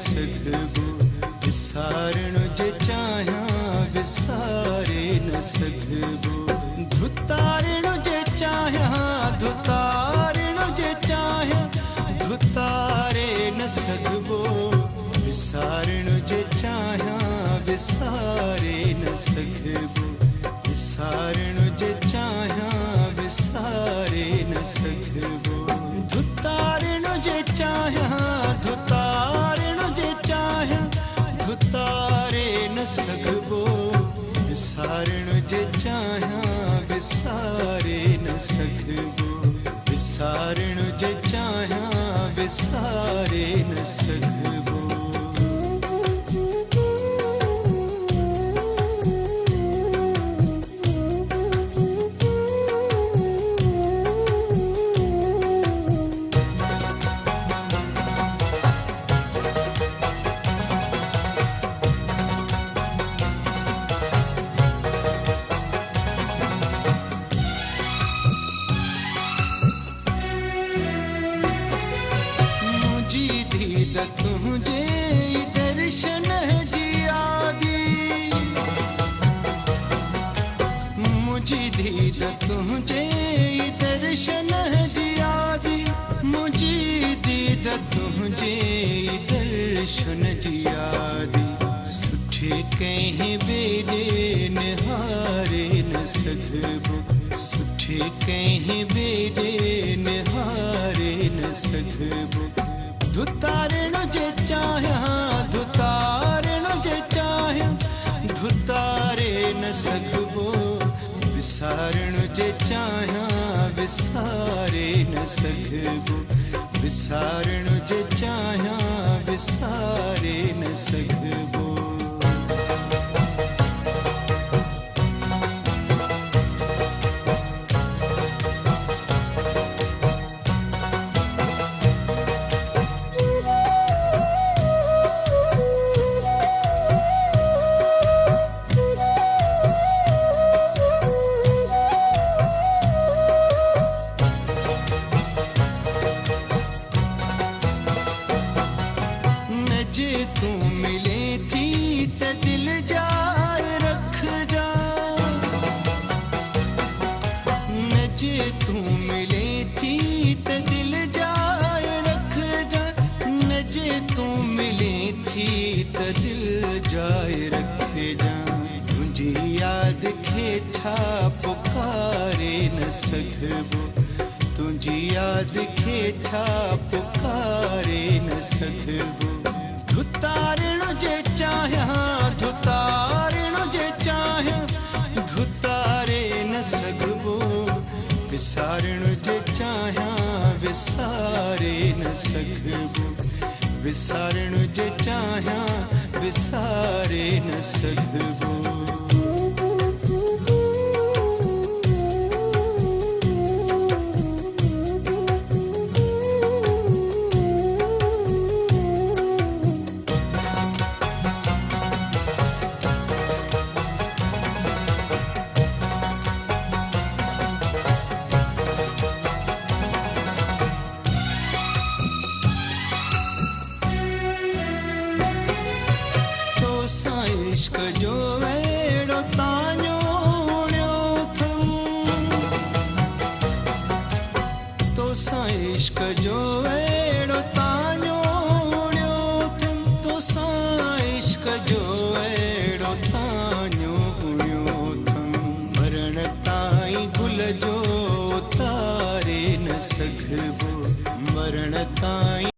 सघबो, विसारण जे चाहिया विसारे न सघबो। धुतारण जे चाहिया धुतारण जे चाहिया धुतारे न सघबो, विसारण जे चाहिया विसारे न सघबो। विसारण जे चाहिया विसारे न सघबो। धुतारण जे चाहिया धुतारण जे चाहिया धुतारे न सघबो, विसारण जे चाहिया विसारे न सघबो। विसारण जे चाहिया विसारे न सघबो। तुझे दर्शन जियादी, मुझे दीद तुझे दर्शन जियादी, मुझे दीद तुझे दर्शन जियादी। सुठे कहीं बेड़े निहारे न सघबो, सुठे कहीं बेड़े निहारे न सघबो। धुतारण जे चाहिया धुतारण जे चाहिया धुतारे न सघबो, विसारण जे चाहिया विसारे न सघबो। विसारण जे चाहिया विसारे न सघबो। जे तू मिले थी त दिल जाए रख जा, न जे तू मिले थी त दिल जाए रख जा, न जे तू मिले थी त दिल जाए रख जा। तुझी याद खे छा पुकारे न सघबो, तुझी याद खे छा पुकारे न सघबो। धुतारण जे चाहिया धुतारण जे चाहिया धुतारे न सघबो, विसारण जे चाहिया विसारे न सघबो। विसारण जे चाहिया विसारे न सघबो। इश्क जो वेड़ो ताño उड़ियो थम, तो सा इश्क जो वेड़ो ताño उड़ियो थम, तो सा इश्क जो वेड़ो ताño उड़ियो थम। मरण ताईं गुल जो तारे न सघबो, मरण ताईं